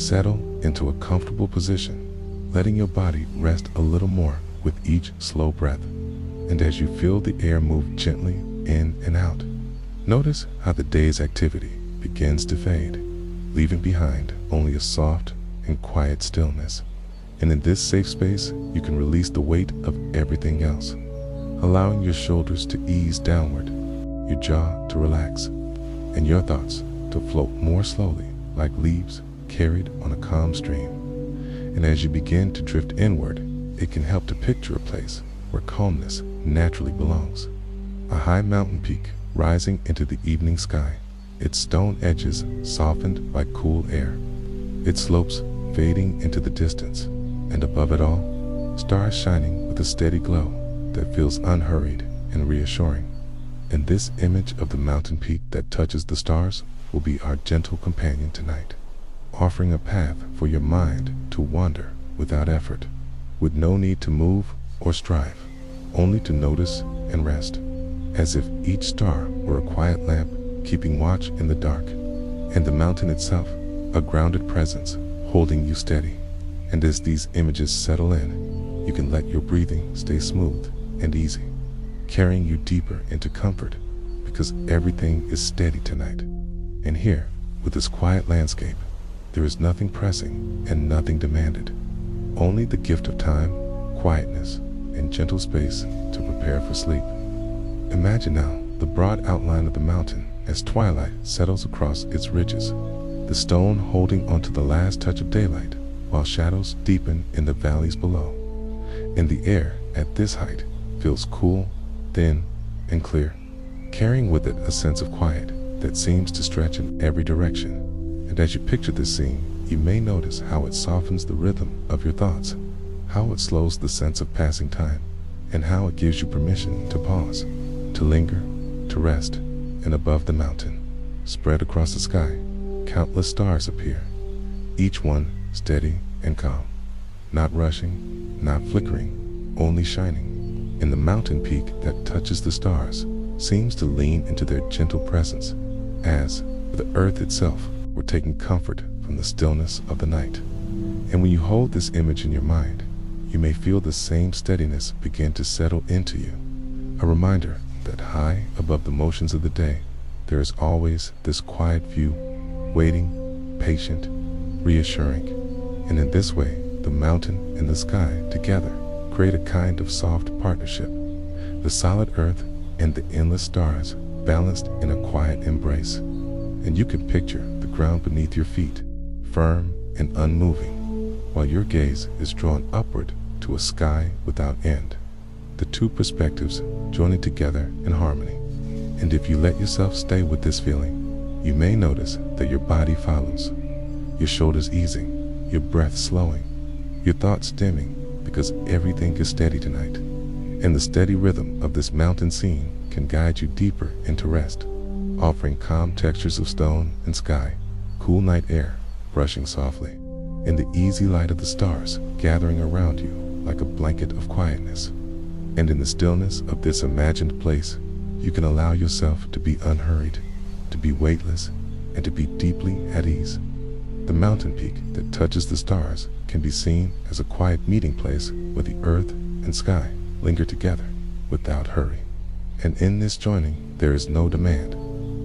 Settle into a comfortable position, letting your body rest a little more with each slow breath. And as you feel the air move gently in and out, notice how the day's activity begins to fade, leaving behind only a soft and quiet stillness. And in this safe space, you can release the weight of everything else, allowing your shoulders to ease downward, your jaw to relax, and your thoughts to float more slowly like leaves carried on a calm stream. And as you begin to drift inward, it can help to picture a place where calmness naturally belongs. A high mountain peak rising into the evening sky, its stone edges softened by cool air, its slopes fading into the distance, and above it all, stars shining with a steady glow that feels unhurried and reassuring. And this image of the mountain peak that touches the stars will be our gentle companion tonight, offering a path for your mind to wander without effort, with no need to move or strive, only to notice and rest, as if each star were a quiet lamp keeping watch in the dark, and the mountain itself a grounded presence holding you steady. And as these images settle in, you can let your breathing stay smooth and easy, carrying you deeper into comfort, because everything is steady tonight. And here, with this quiet landscape, there is nothing pressing and nothing demanded, only the gift of time, quietness, and gentle space to prepare for sleep. Imagine now the broad outline of the mountain as twilight settles across its ridges, the stone holding onto the last touch of daylight, while shadows deepen in the valleys below. And the air at this height feels cool, thin, and clear, carrying with it a sense of quiet that seems to stretch in every direction. And as you picture this scene, you may notice how it softens the rhythm of your thoughts, how it slows the sense of passing time, and how it gives you permission to pause, to linger, to rest. And above the mountain, spread across the sky, countless stars appear, each one steady and calm, not rushing, not flickering, only shining. And the mountain peak that touches the stars seems to lean into their gentle presence, as the earth itself were taking comfort from the stillness of the night. And when you hold this image in your mind, you may feel the same steadiness begin to settle into you, a reminder that high above the motions of the day, there is always this quiet view, waiting, patient, reassuring. And in this way, the mountain and the sky together create a kind of soft partnership, the solid earth and the endless stars balanced in a quiet embrace. And you can picture the ground beneath your feet, firm and unmoving, while your gaze is drawn upward to a sky without end, the two perspectives joining together in harmony. And if you let yourself stay with this feeling, you may notice that your body follows, your shoulders easing, your breath slowing, your thoughts dimming, because everything is steady tonight. And the steady rhythm of this mountain scene can guide you deeper into rest, offering calm textures of stone and sky, cool night air brushing softly, and the easy light of the stars gathering around you like a blanket of quietness. And in the stillness of this imagined place, you can allow yourself to be unhurried, to be weightless, and to be deeply at ease. The mountain peak that touches the stars can be seen as a quiet meeting place where the earth and sky linger together without hurry. And in this joining, there is no demand,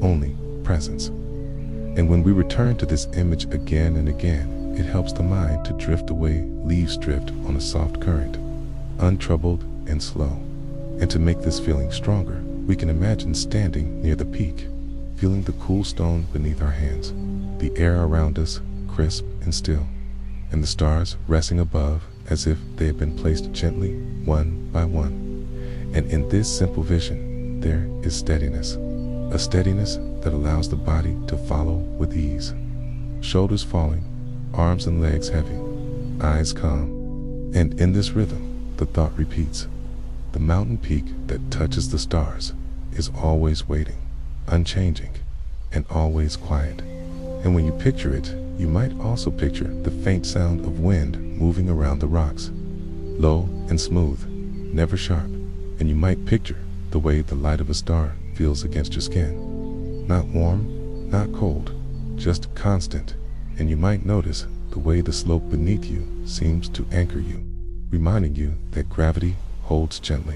only presence. And when we return to this image again and again, it helps the mind to drift away leaves drift on a soft current, untroubled and slow. And to make this feeling stronger, we can imagine standing near the peak, feeling the cool stone beneath our hands, the air around us crisp and still, and the stars resting above as if they had been placed gently one by one. And in this simple vision, there is steadiness, a steadiness that allows the body to follow with ease, shoulders falling, arms and legs heavy, eyes calm. And in this rhythm, the thought repeats, the mountain peak that touches the stars is always waiting, unchanging, and always quiet. And when you picture it, you might also picture the faint sound of wind moving around the rocks, low and smooth, never sharp. And you might picture the way the light of a star feels against your skin, not warm, not cold, just constant. And you might notice the way the slope beneath you seems to anchor you, reminding you that gravity holds gently,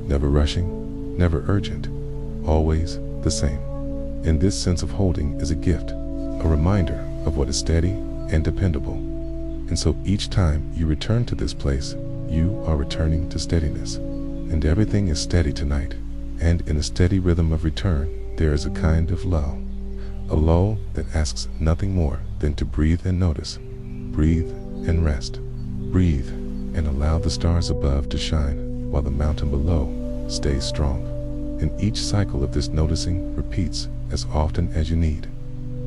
never rushing, never urgent, always the same. And this sense of holding is a gift, a reminder of what is steady and dependable. And so each time you return to this place, you are returning to steadiness. And everything is steady tonight. And in a steady rhythm of return, there is a kind of lull. A lull that asks nothing more than to breathe and notice. Breathe and rest. Breathe and allow the stars above to shine while the mountain below stays strong. And each cycle of this noticing repeats as often as you need.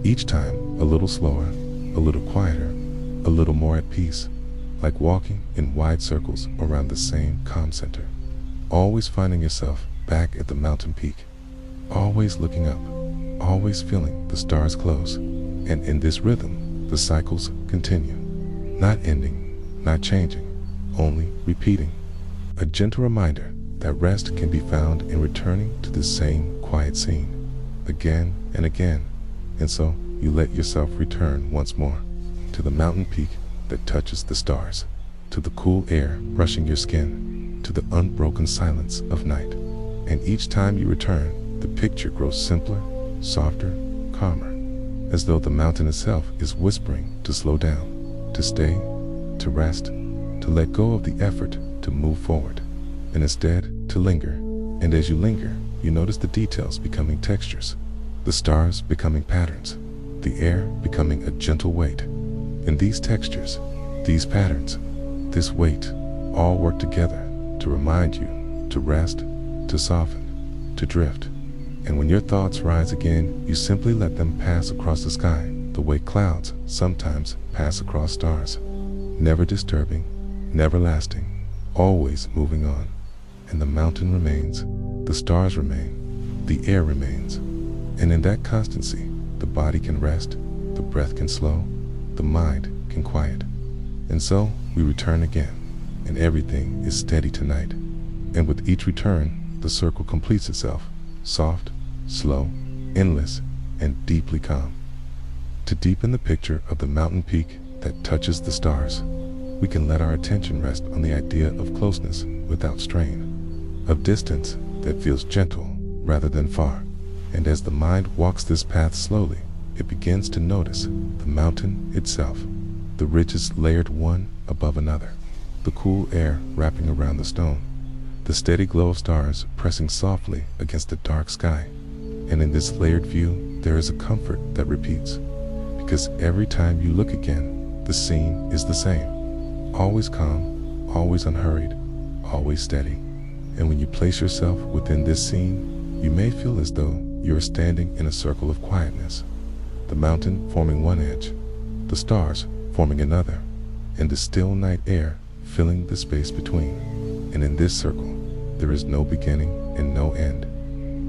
Each time a little slower, a little quieter, a little more at peace, like walking in wide circles around the same calm center. Always finding yourself back at the mountain peak, always looking up, always feeling the stars close. And in this rhythm, the cycles continue, not ending, not changing, only repeating. A gentle reminder that rest can be found in returning to the same quiet scene, again and again. And so you let yourself return once more to the mountain peak that touches the stars, to the cool air brushing your skin, to the unbroken silence of night. And each time you return, the picture grows simpler, softer, calmer, as though the mountain itself is whispering to slow down, to stay, to rest, to let go of the effort to move forward, and instead to linger. And as you linger, you notice the details becoming textures, the stars becoming patterns, the air becoming a gentle weight. And these textures, these patterns, this weight, all work together to remind you to rest, to soften, to drift. And when your thoughts rise again, you simply let them pass across the sky, the way clouds sometimes pass across stars, never disturbing, never lasting, always moving on. And the mountain remains, the stars remain, the air remains. And in that constancy, the body can rest, the breath can slow, the mind can quiet. And so we return again, and everything is steady tonight. And with each return, the circle completes itself, soft, slow, endless, and deeply calm. To deepen the picture of the mountain peak that touches the stars, we can let our attention rest on the idea of closeness without strain, of distance that feels gentle rather than far. And as the mind walks this path slowly, it begins to notice the mountain itself, the ridges layered one above another, the cool air wrapping around the stone, the steady glow of stars pressing softly against the dark sky. And in this layered view, there is a comfort that repeats, because every time you look again, the scene is the same, always calm, always unhurried, always steady. And when you place yourself within this scene, you may feel as though you are standing in a circle of quietness, the mountain forming one edge, the stars forming another, and the still night air filling the space between. And in this circle, there is no beginning and no end,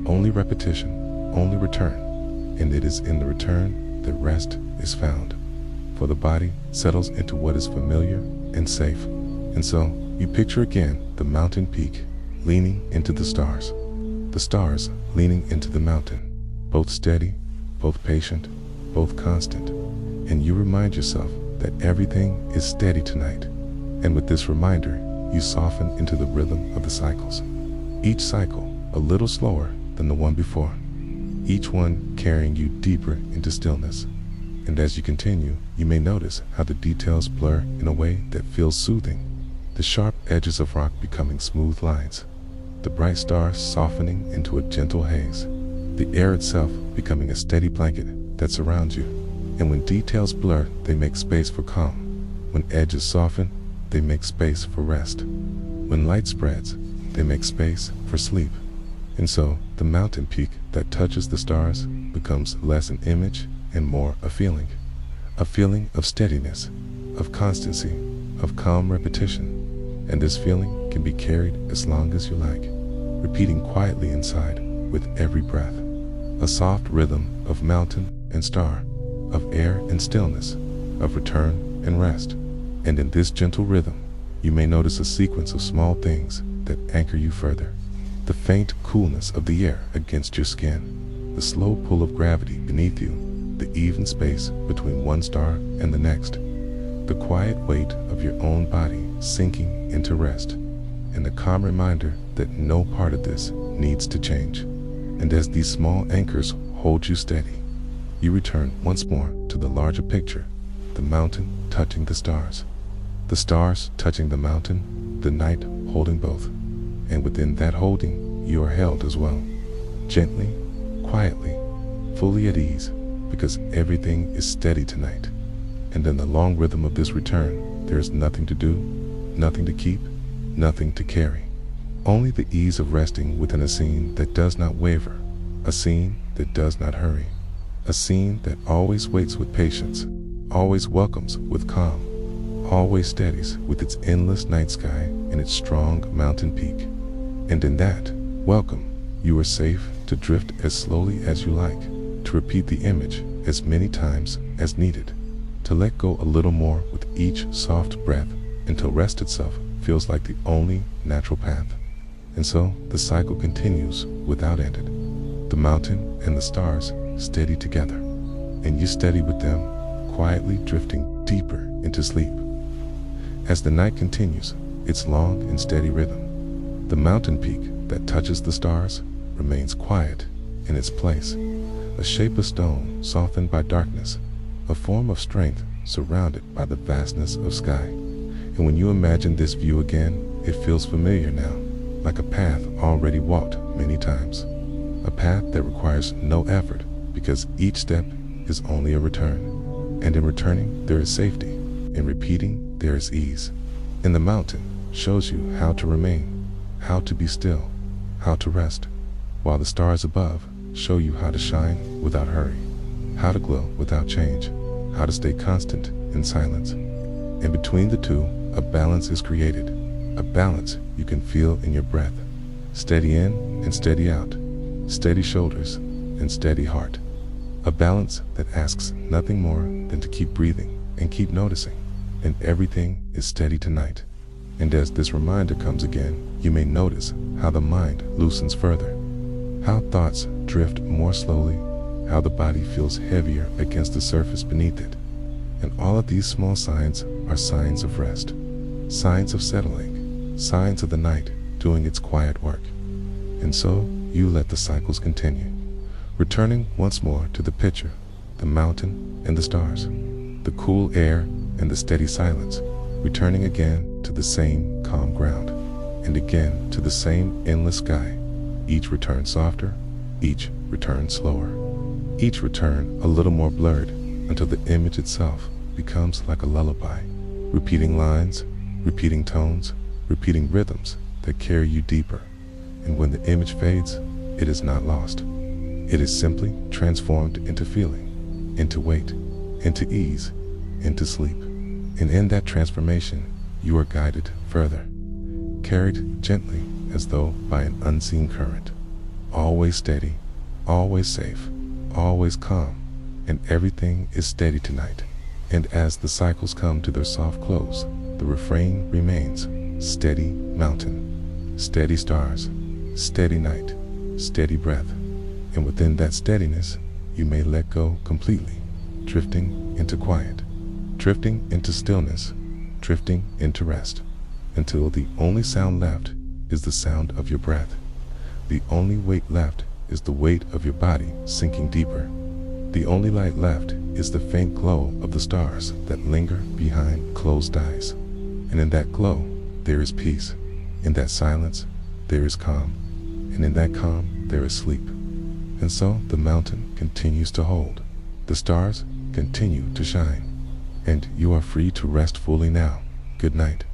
only repetition, only return. And it is in the return that rest is found, for the body settles into what is familiar and safe. And so you picture again the mountain peak leaning into the stars leaning into the mountain, both steady, both patient, both constant. And you remind yourself that everything is steady tonight. And with this reminder, you soften into the rhythm of the cycles, each cycle a little slower than the one before, each one carrying you deeper into stillness. And as you continue, you may notice how the details blur in a way that feels soothing, the sharp edges of rock becoming smooth lines, the bright stars softening into a gentle haze, the air itself becoming a steady blanket that surrounds you. And when details blur, they make space for calm. When edges soften, they make space for rest. When light spreads, they make space for sleep. And so, the mountain peak that touches the stars becomes less an image and more a feeling of steadiness, of constancy, of calm repetition. And this feeling can be carried as long as you like, repeating quietly inside with every breath, a soft rhythm of mountain and star, of air and stillness, of return and rest. And in this gentle rhythm, you may notice a sequence of small things that anchor you further. The faint coolness of the air against your skin, the slow pull of gravity beneath you, the even space between one star and the next, the quiet weight of your own body sinking into rest, and the calm reminder that no part of this needs to change. And as these small anchors hold you steady, you return once more to the larger picture, the mountain touching the stars touching the mountain, the night holding both. And within that holding, you are held as well, gently, quietly, fully at ease, because everything is steady tonight. And in the long rhythm of this return, there is nothing to do, nothing to keep, nothing to carry. Only the ease of resting within a scene that does not waver, a scene that does not hurry, a scene that always waits with patience, always welcomes with calm, always steadies with its endless night sky and its strong mountain peak. And in that welcome, you are safe to drift as slowly as you like, to repeat the image as many times as needed, to let go a little more with each soft breath until rest itself feels like the only natural path. And so the cycle continues without ended. The mountain and the stars steady together, and you steady with them, quietly drifting deeper into sleep. As the night continues its long and steady rhythm, the mountain peak that touches the stars remains quiet in its place, a shape of stone softened by darkness, a form of strength surrounded by the vastness of sky. And when you imagine this view again, it feels familiar now, like a path already walked many times, a path that requires no effort because each step is only a return. And in returning, there is safety. In repeating, there is ease. And the mountain shows you how to remain, how to be still, how to rest, while the stars above show you how to shine without hurry, how to glow without change, how to stay constant in silence. And between the two, a balance is created, a balance you can feel in your breath, steady in and steady out, steady shoulders and steady heart, a balance that asks nothing more than to keep breathing and keep noticing, and everything is steady tonight. And as this reminder comes again, you may notice how the mind loosens further, how thoughts drift more slowly, how the body feels heavier against the surface beneath it. And all of these small signs are signs of rest, signs of settling, signs of the night doing its quiet work. And so you let the cycles continue, returning once more to the picture, the mountain and the stars, the cool air and the steady silence, returning again to the same calm ground, and again to the same endless sky. Each return softer, each return slower, each return a little more blurred, until the image itself becomes like a lullaby, repeating lines, repeating tones, repeating rhythms that carry you deeper. And when the image fades, it is not lost. It is simply transformed into feeling, into weight, into ease, into sleep. And in that transformation, you are guided further, carried gently as though by an unseen current, always steady, always safe, always calm, and everything is steady tonight. And as the cycles come to their soft close, the refrain remains: steady mountain, steady stars, steady night, steady breath. And within that steadiness, you may let go completely, drifting into quiet, drifting into stillness, drifting into rest, until the only sound left is the sound of your breath. The only weight left is the weight of your body sinking deeper. The only light left is the faint glow of the stars that linger behind closed eyes. And in that glow, there is peace. In that silence, there is calm. And in that calm, there is sleep. And so the mountain continues to hold. The stars continue to shine. And you are free to rest fully now. Good night.